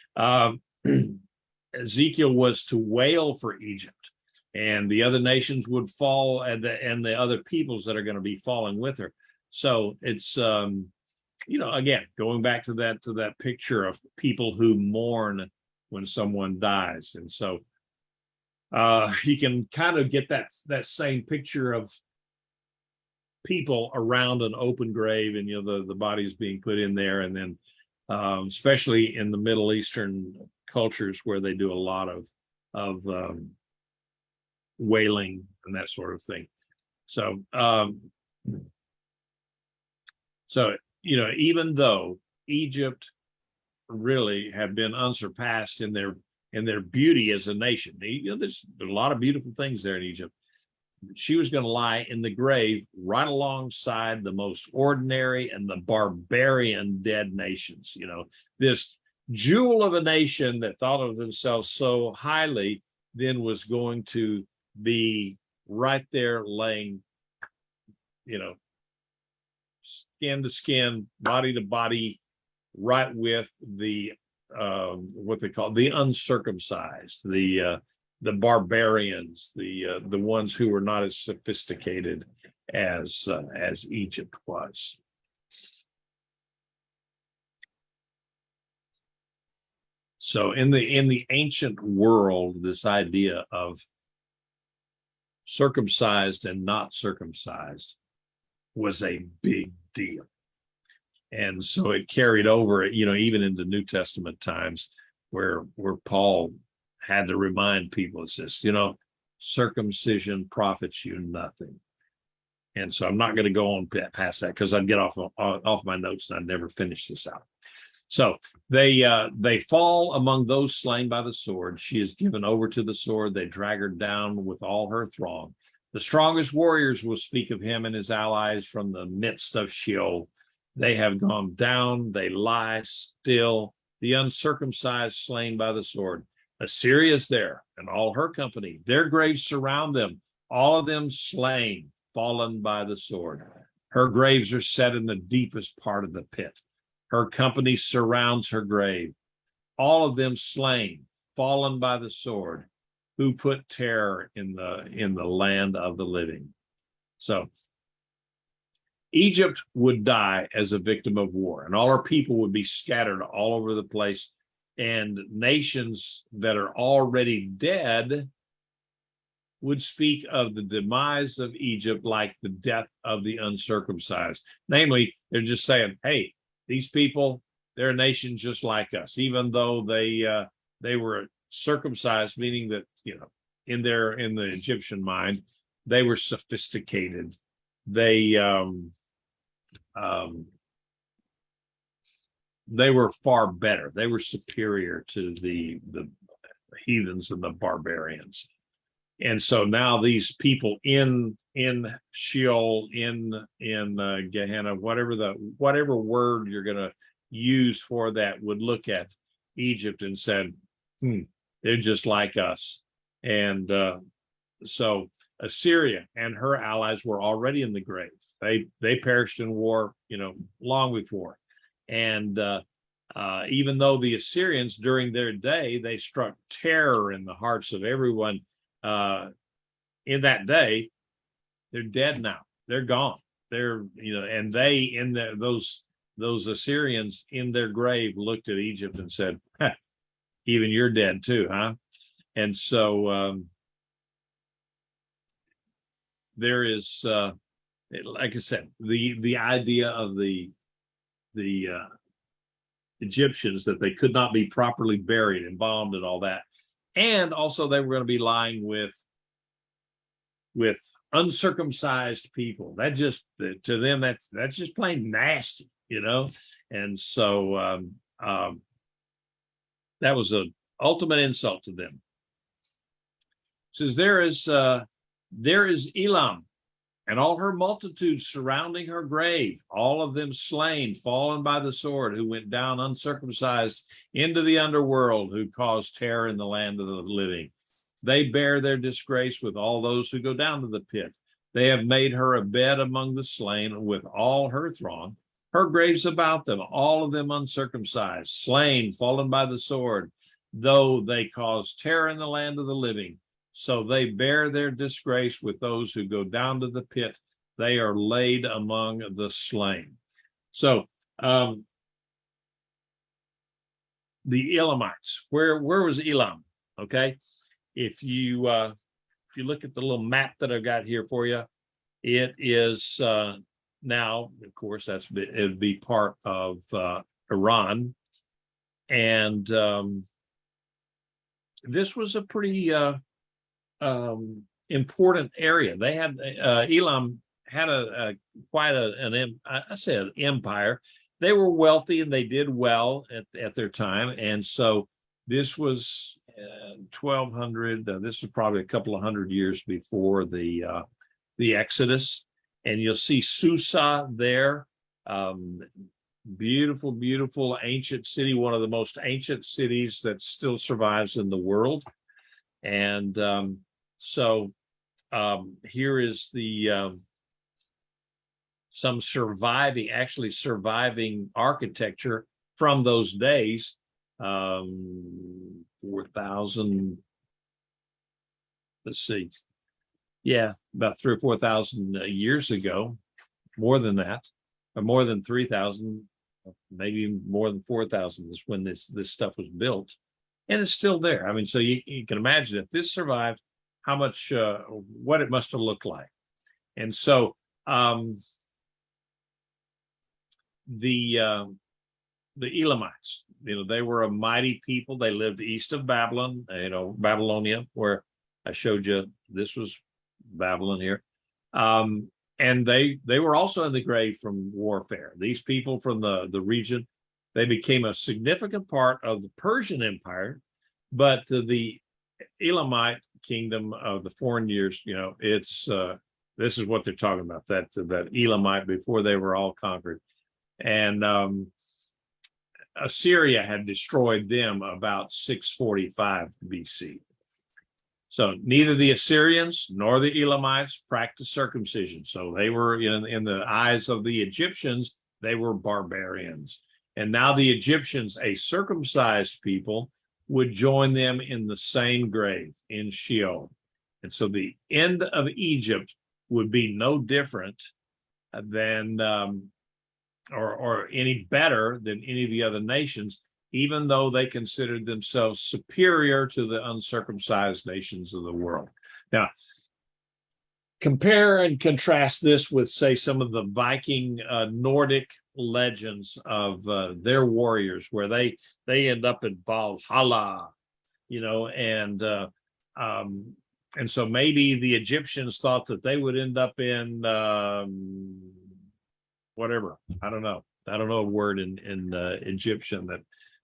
Ezekiel was to wail for Egypt, and the other nations would fall, and the other peoples that are going to be falling with her. So it's again, going back to that picture of people who mourn when someone dies. And so you can kind of get that same picture of people around an open grave, and the bodies being put in there, and then especially in the Middle Eastern cultures where they do a lot of wailing and that sort of thing. So even though Egypt really had been unsurpassed in their beauty as a nation, there's a lot of beautiful things there in Egypt. She was going to lie in the grave right alongside the most ordinary and the barbarian dead nations. This jewel of a nation that thought of themselves so highly then was going to be right there laying, skin to skin, body to body, right with the what they call the uncircumcised, the barbarians, the ones who were not as sophisticated as Egypt was. So in the ancient world, this idea of circumcised and not circumcised was a big deal. And so it carried over, even into New Testament times, where Paul had to remind people, it says, circumcision profits you nothing. And so I'm not going to go on past that, because I'd get off my notes and I'd never finish this out. So they fall among those slain by the sword. She is given over to the sword. They drag her down with all her throng. The strongest warriors will speak of him and his allies from the midst of Sheol. They have gone down. They lie still. The uncircumcised slain by the sword. Assyria is there, and all her company. Their graves surround them, all of them slain, fallen by the sword. Her graves are set in the deepest part of the pit. Her company surrounds her grave, all of them slain, fallen by the sword, who put terror in the land of the living. So Egypt would die as a victim of war, and all our people would be scattered all over the place. And nations that are already dead would speak of the demise of Egypt like the death of the uncircumcised. Namely, they're just saying, hey, these people, they're a nation just like us, even though they were circumcised, meaning that, you know, in the Egyptian mind, they were sophisticated. They were far better. They were superior to the heathens and the barbarians. And so now these people in Sheol, in Gehenna, whatever word you're going to use for that, would look at Egypt and said, they're just like us. And so Assyria and her allies were already in the grave. They perished in war, you know, long before. And even though the Assyrians during their day, they struck terror in the hearts of everyone in that day, they're dead now. They're gone. They're, you know, and they in those Assyrians in their grave looked at Egypt and said, even you're dead too, huh? And so there is, like I said, the idea of the Egyptians, that they could not be properly buried, embalmed, and all that, and also they were going to be lying with uncircumcised people. That just, to them, that's just plain nasty, you know. And so that was an ultimate insult to them. It says there is Elam and all her multitudes surrounding her grave, all of them slain, fallen by the sword, who went down uncircumcised into the underworld, who caused terror in the land of the living. They bear their disgrace with all those who go down to the pit. They have made her a bed among the slain with all her throng. Her graves about them, all of them uncircumcised, slain, fallen by the sword, though they cause terror in the land of the living. So they bear their disgrace with those who go down to the pit. They are laid among the slain. So the Elamites, where was Elam? Okay, if you look at the little map that I've got here for you, it is now, of course, it would be part of Iran, and this was a pretty important area. They had Elam had quite an empire. They were wealthy and they did well at their time, and so this was 1200. This was probably a couple of hundred years before the Exodus, and you'll see Susa there. Beautiful, beautiful ancient city, one of the most ancient cities that still survives in the world. And so here is the some surviving architecture from those days. 4,000, let's see, yeah, about 3,000 or 4,000 years ago, more than that, or more than 3,000, maybe more than 4,000 is when this stuff was built, and it's still there. I mean, so you can imagine if this survived, how much, what it must have looked like. And so the Elamites, they were a mighty people. They lived east of Babylon, Babylonia, where I showed you. This was Babylon here. And they were also in the grave from warfare. These people from the region, they became a significant part of the Persian Empire, but the Elamite kingdom of the foreign years, it's this is what they're talking about, that Elamite before they were all conquered. And Assyria had destroyed them about 645 BC. So neither the Assyrians nor the Elamites practiced circumcision. So they were, in the eyes of the Egyptians, they were barbarians. And now the Egyptians, a circumcised people, would join them in the same grave in Sheol. And so the end of Egypt would be no different than or any better than any of the other nations, even though they considered themselves superior to the uncircumcised nations of the world. Now, compare and contrast this with, say, some of the Viking Nordic legends of their warriors, where they end up in Valhalla, and so maybe the Egyptians thought that they would end up in whatever. I don't know a word in Egyptian that,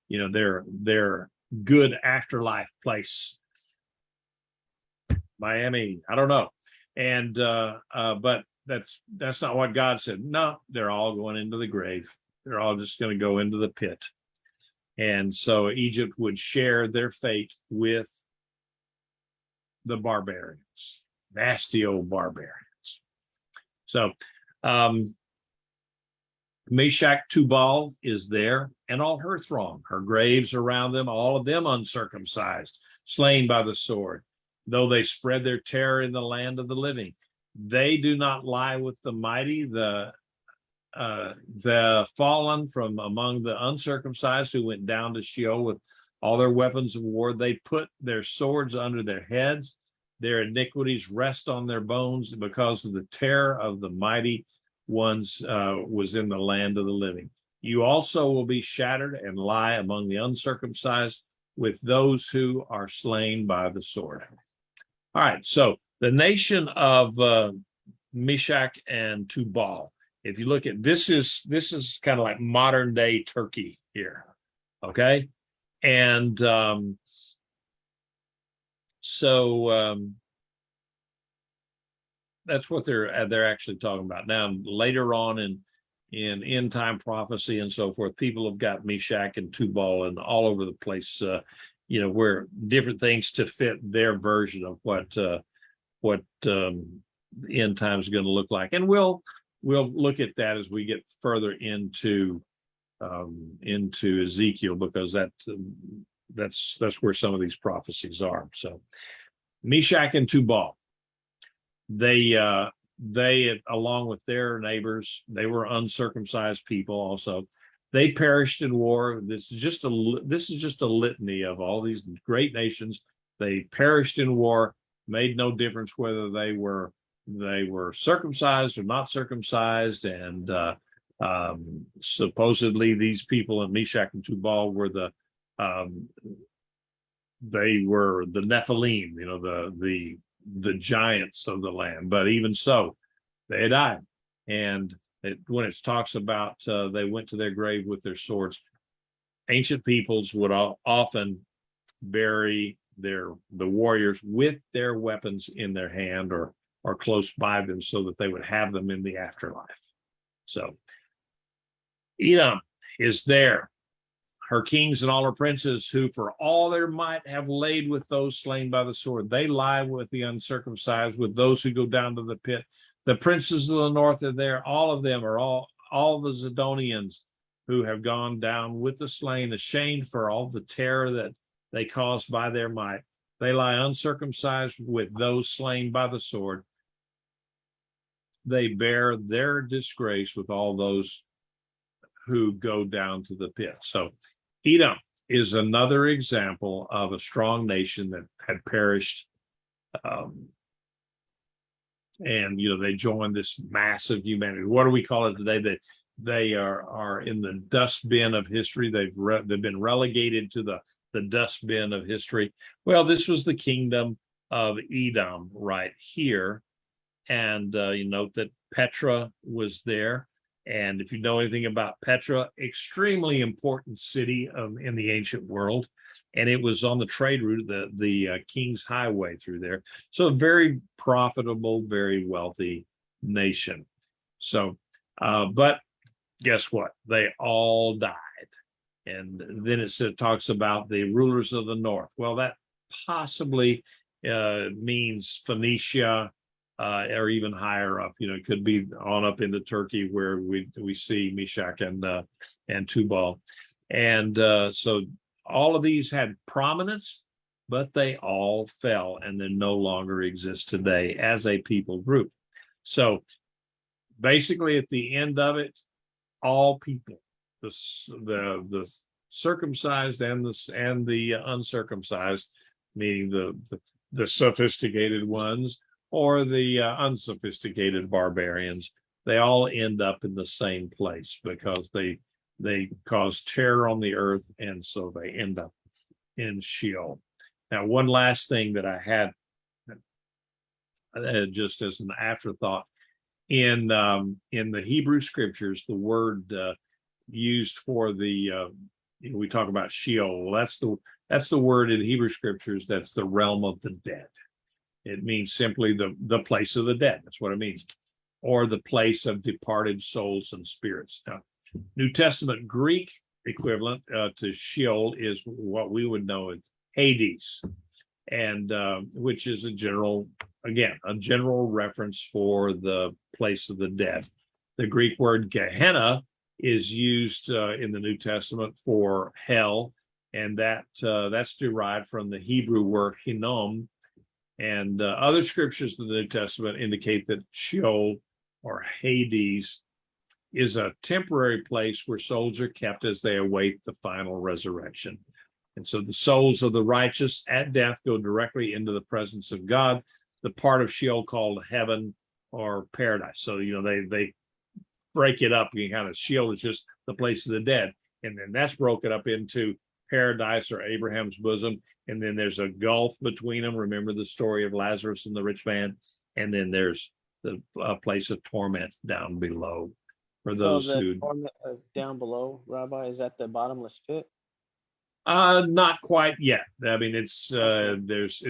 their good afterlife place. Miami, I don't know. And but that's not what God said. No, they're all going into the grave. They're all just going to go into the pit. And so Egypt would share their fate with the barbarians, nasty old barbarians. So Meshach Tubal is there, and all her throng, her graves around them, all of them uncircumcised, slain by the sword, though they spread their terror in the land of the living. They do not lie with the mighty, the fallen from among the uncircumcised who went down to Sheol with all their weapons of war. They put their swords under their heads. Their iniquities rest on their bones because of the terror of the mighty ones was in the land of the living. You also will be shattered and lie among the uncircumcised with those who are slain by the sword. All right, so the nation of Meshach and Tubal. If you look at this is kind of like modern day Turkey here, okay? And that's what they're actually talking about. Now, later on in end time prophecy and so forth, people have got Meshach and Tubal and all over the place, where different things to fit their version of what end time is going to look like. And we'll look at that as we get further into Ezekiel, because that's where some of these prophecies are. So Meshach and Tubal, they along with their neighbors, they were uncircumcised people also. They perished in war. This is just a litany of all these great nations. They perished in war. Made no difference whether they were circumcised or not circumcised. And supposedly these people in Meshach and Tubal were they were the Nephilim, the giants of the land. But even so, they died. And when it talks about they went to their grave with their swords, ancient peoples would often bury the warriors with their weapons in their hand or close by them, so that they would have them in the afterlife. So Edom is there, her kings and all her princes, who for all their might have laid with those slain by the sword. They lie with the uncircumcised, with those who go down to the pit. The princes of the north are there. All of them are all the Zidonians who have gone down with the slain, ashamed for all the terror that they caused by their might. They lie uncircumcised with those slain by the sword. They bear their disgrace with all those who go down to the pit. So Edom is another example of a strong nation that had perished. And, they joined this massive humanity. What do we call it today? That they are in the dustbin of history. They've been relegated to the dustbin of history. Well, this was the kingdom of Edom right here. And you note that Petra was there. And if you know anything about Petra, extremely important city in the ancient world. And it was on the trade route, the King's Highway through there. So a very profitable, very wealthy nation. So, but guess what? They all died. And then it talks about the rulers of the north. Well, that possibly means Phoenicia, or even higher up. It could be on up into Turkey, where we see Meshach and Tubal. And so all of these had prominence, but they all fell, and they no longer exist today as a people group. So basically at the end of it, all people, the circumcised and the uncircumcised, meaning the sophisticated ones or the unsophisticated barbarians, they all end up in the same place because they cause terror on the earth, and so they end up in Sheol. Now, one last thing that I had just as an afterthought, in the Hebrew scriptures, the word used for we talk about Sheol. Well, that's the word in Hebrew scriptures. That's the realm of the dead. It means simply the place of the dead. That's what it means, or the place of departed souls and spirits. Now, New Testament Greek equivalent to Sheol is what we would know as Hades, and which is a general reference for the place of the dead. The Greek word Gehenna is used in the New Testament for hell, and that's derived from the Hebrew word Hinnom. And other scriptures in the New Testament indicate that Sheol, or Hades, is a temporary place where souls are kept as they await the final resurrection. And so the souls of the righteous at death go directly into the presence of God, the part of Sheol called heaven or paradise. So, they break it up. You kind of, Sheol is just the place of the dead. And then that's broken up into paradise or Abraham's bosom. And then there's a gulf between them. Remember the story of Lazarus and the rich man. And then there's the place of torment down below for those who torment down below, Rabbi, is that the bottomless pit? Not quite yet. I mean, it's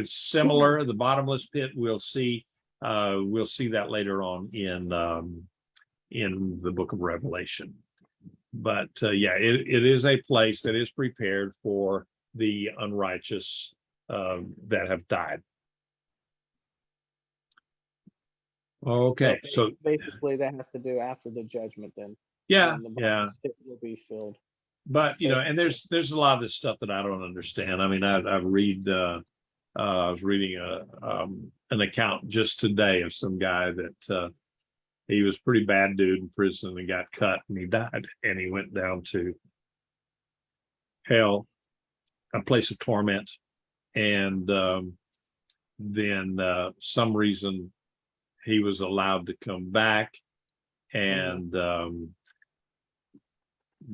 similar. The bottomless pit, we'll see that later on in the book of Revelation. But it is a place that is prepared for the unrighteous that have died. Okay, so basically that has to do after the judgment then. Yeah, the bottomless pit will be filled. But and there's a lot of this stuff that I don't understand. I mean, I was reading an account just today of some guy that he was a pretty bad dude in prison and got cut and he died, and he went down to hell, a place of torment, and then some reason he was allowed to come back and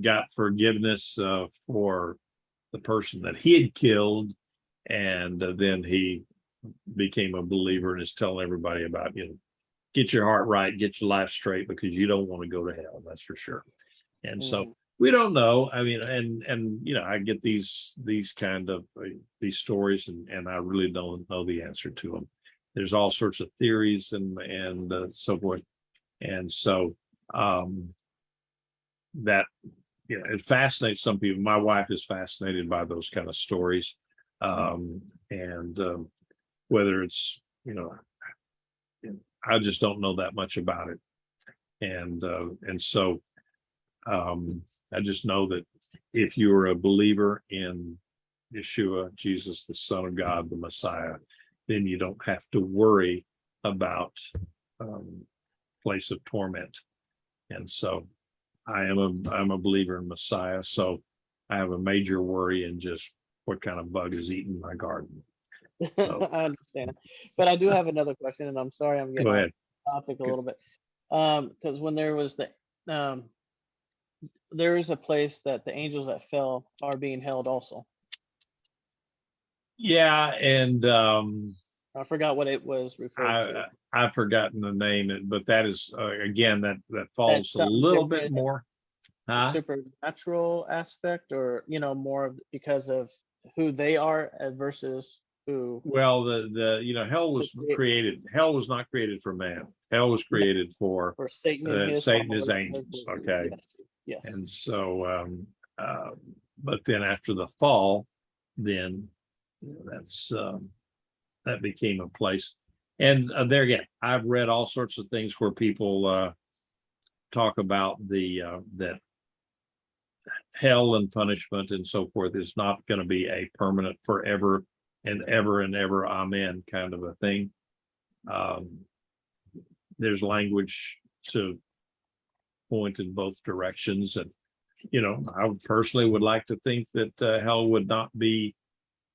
got forgiveness for the person that he had killed, and then he became a believer and is telling everybody about, get your heart right, get your life straight, because you don't want to go to hell, that's for sure. And so we don't know. I mean, and I get these kind of these stories, and I really don't know the answer to them. There's all sorts of theories and so forth, and so that it fascinates some people. My wife is fascinated by those kind of stories, and whether it's I just don't know that much about it, and so I just know that if you're a believer in Yeshua, Jesus, the Son of God, the Messiah, then you don't have to worry about place of torment. And so I'm a believer in Messiah, so I have a major worry in just what kind of bug is eating my garden. So. I understand, but I do have another question, and I'm sorry I'm getting off topic a little bit, because when there was there is a place that the angels that fell are being held also. Yeah, and I forgot what it was referred to. I've forgotten the name, but that is again that falls a little bit more supernatural aspect, or more because of who they are versus who. Well, the hell was created. Hell was not created for man. Hell was created for Satan and his angels. Okay. Yes. And so, but then after the fall, then that became a place. And there again, I've read all sorts of things where people talk about that hell and punishment and so forth is not going to be a permanent forever and ever, amen, kind of a thing. There's language to point in both directions. And, you know, I personally would like to think that hell would not be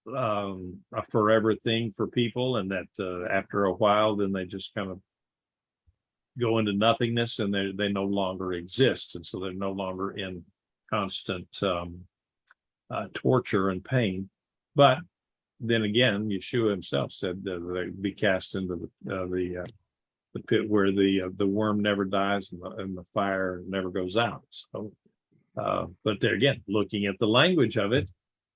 a forever thing for people, and that after a while, then they just kind of go into nothingness and they no longer exist. And so they're no longer in constant torture and pain. But then again, Yeshua himself said they'd be cast into the pit where the worm never dies and the fire never goes out. So, but there again, looking at the language of it,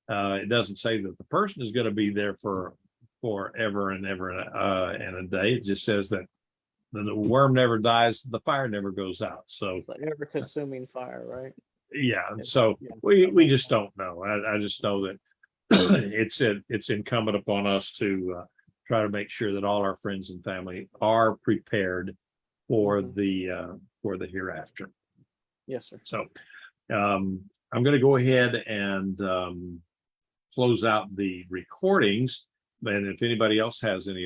it doesn't say that the person is going to be there for forever and ever and a day. It just says that the worm never dies, the fire never goes out. So, Like ever consuming fire, right? yeah. Yes. So Yeah. we just don't know. I just know that it's incumbent upon us to try to make sure that all our friends and family are prepared for Mhm. the hereafter. Yes, sir. So I'm going to go ahead and close out the recordings. And if anybody else has any other